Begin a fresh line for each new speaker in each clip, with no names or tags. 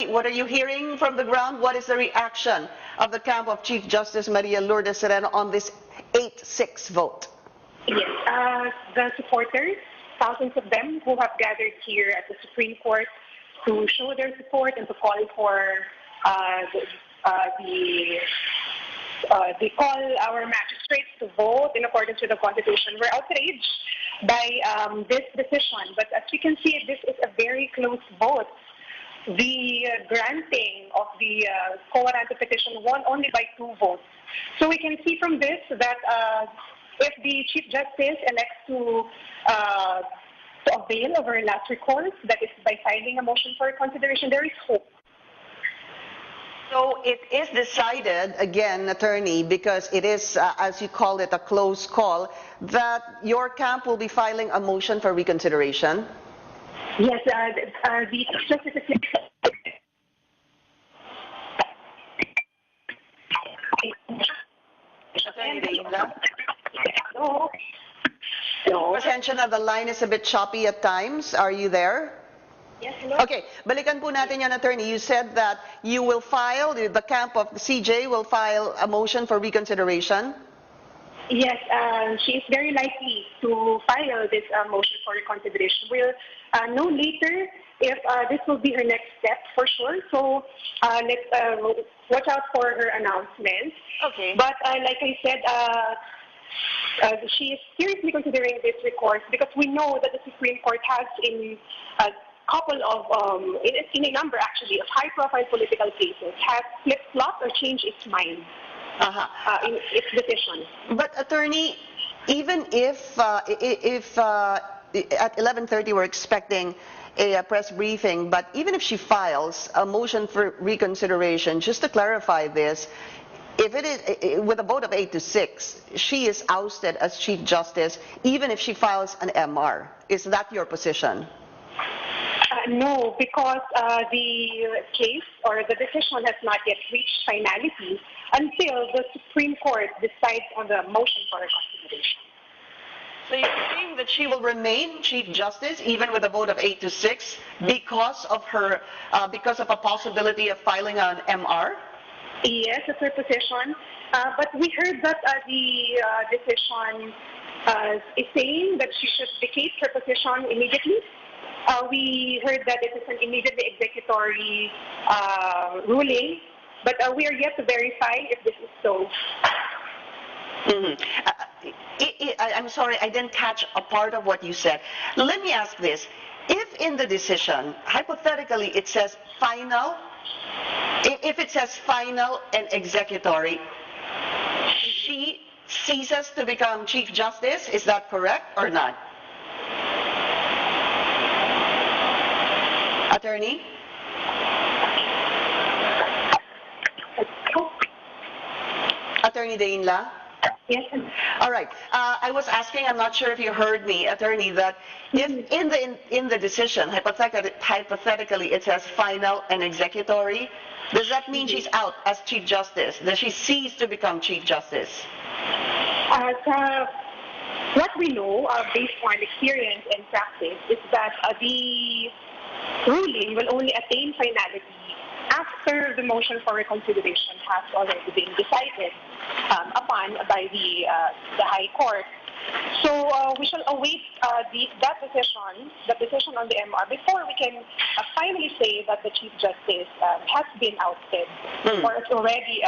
What are you hearing from the ground? What is the reaction of the camp of Chief Justice Maria Lourdes Sereno on this 8-6 vote?
Yes, the supporters, thousands of them who have gathered here at the Supreme Court to show their support and to call for they call our magistrates to vote in accordance with the Constitution. We're outraged by this decision, but as we can see, this is a very close vote. The granting of the quo warranto petition won only by 2 votes. So we can see from this that if the Chief Justice elects to avail of her last recourse, that is by filing a motion for consideration, there is hope.
So it is decided, again, attorney, because it is, as you call it, a close call, that your camp will be filing a motion for reconsideration?
Yes, the Justice
Hello? Attention, the line is a bit choppy at times. Are you there?
Yes, hello?
Okay, balikan po natin yan, attorney. You said that you will file, the camp of the CJ will file a motion for reconsideration?
Yes, she is very likely to file this motion for reconsideration. We'll know later if this will be her next step for sure. So let's watch out for her announcement.
Okay.
But like I said, she is seriously considering this recourse because we know that the Supreme Court has in a couple of, in a number actually, of high-profile political cases, has flip-flopped or changed its mind. In its decision.
But attorney, even if at 11:30 we're expecting a press briefing, but even if she files a motion for reconsideration, just to clarify this, if it is with a vote of 8-6, she is ousted as Chief Justice, even if she files an MR. Is that your position?
No, because the case or the decision has not yet reached finality until the Supreme Court decides on the motion for reconsideration.
So you're saying that she will remain Chief Justice even with a vote of 8-6 because of her, because of a possibility of filing an MR?
Yes, that's her position. But we heard that the decision is saying that she should vacate her position immediately. We heard that it is an immediately executory ruling, but we are yet to verify if this is so.
I'm sorry, I didn't catch a part of what you said. Let me ask this. If in the decision, hypothetically, it says final, if it says final and executory, she ceases to become Chief Justice, is that correct or not? Attorney? Attorney Dainla?
Yes.
All right. I was asking, I'm not sure if you heard me, attorney, that if in the decision, hypothetically, it says final and executory, does that mean she's out as Chief Justice? Does she cease to become Chief Justice?
What we know, based on experience and practice, is that the ruling will only attain finality after the motion for reconsideration has already been decided upon by the High Court. So we shall await that decision, the decision on the MR, before we can finally say that the Chief Justice has been ousted or is already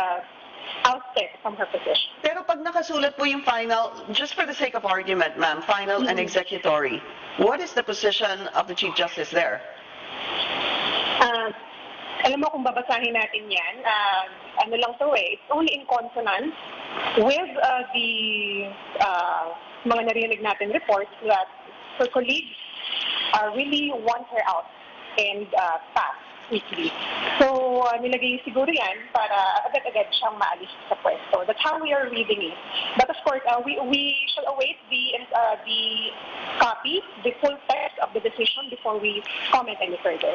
ousted from her position.
Pero pag nakasulat po yung final, just for the sake of argument, ma'am, final and executory, what is the position of the Chief Justice there?
Alam mo kung babasahin natin yan, ano lang to it's only in consonance with the mga narinig natin reports that her colleagues really want her out and fast, quickly. So nilagay siguro yan para agad-agad siyang maalis sa pwesto. That's how we are reading it. But of course, we shall await the copy, the full text of the decision before we comment any further.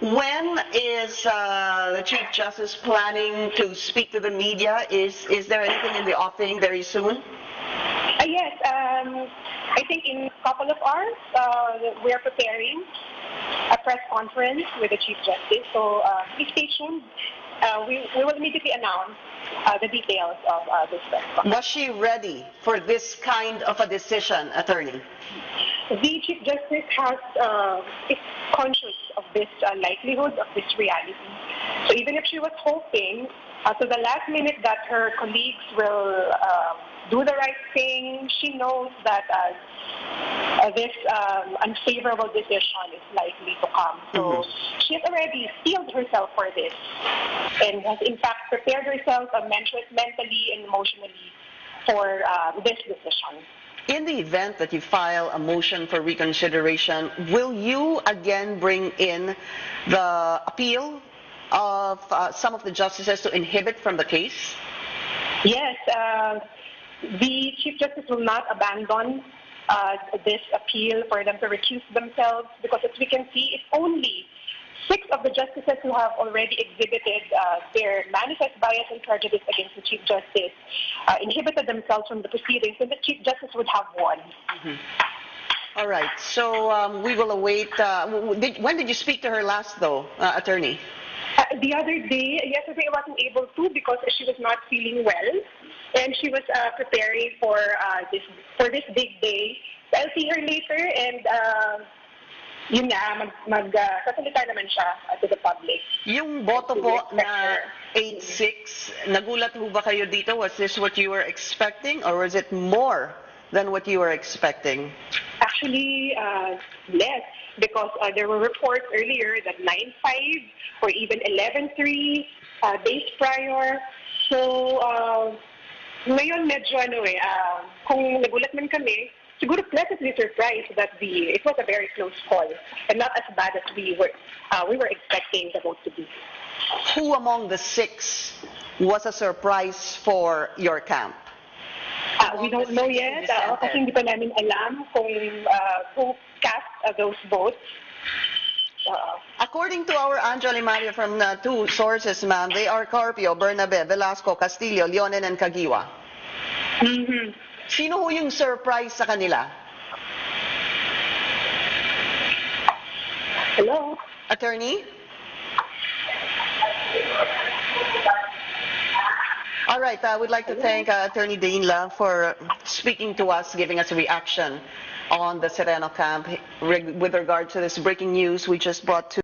When is the Chief Justice planning to speak to the media? Is there anything in the offing very soon?
Yes, I think in a couple of hours we are preparing a press conference with the Chief Justice. So please stay tuned. We will immediately announce the details of this press conference.
Was she ready for this kind of a decision, attorney?
The Chief Justice is conscious of this likelihood, of this reality. So even if she was hoping to the last minute that her colleagues will do the right thing, she knows that this unfavorable decision is likely to come. So she has already steeled herself for this and has in fact prepared herself mentally and emotionally for this decision.
In the event that you file a motion for reconsideration, will you again bring in the appeal of some of the justices to inhibit from the case?
Yes, the Chief Justice will not abandon this appeal for them to recuse themselves, because as we can see, it's only 6 of the justices who have already exhibited their manifest bias and prejudice against the Chief Justice inhibited themselves from the proceedings, and the Chief Justice would have won.
All right. So we will await. When did you speak to her last, though, attorney?
The other day, yesterday, I wasn't able to because she was not feeling well, and she was preparing for this big day. So I'll see her later, and yun nga, magsasalita naman siya to the public.
Yung boto po na 8-6, nagulat ho ba kayo dito? Was this what you were expecting, or was it more than what you were expecting?
Actually, less, because there were reports earlier that 9-5 or even 11-3 days prior. So, ngayon medyo kung nagulat man kami, siguro pleasantly surprised that it was a very close call and not as bad as we were expecting the vote to be.
Who among the 6 was a surprise for your camp?
We don't know yet kasi hindi pa namin alam kung who cast those votes.
According to our Anjo Limario from 2 sources, ma'am, they are Carpio, Bernabe, Velasco, Castillo, Leonen, and Caguiwa. Sino ho yung surprise sa kanila?
Hello?
Attorney? All right, I would like to thank Attorney Dainla for speaking to us, giving us a reaction on the Sereno camp with regard to this breaking news we just brought to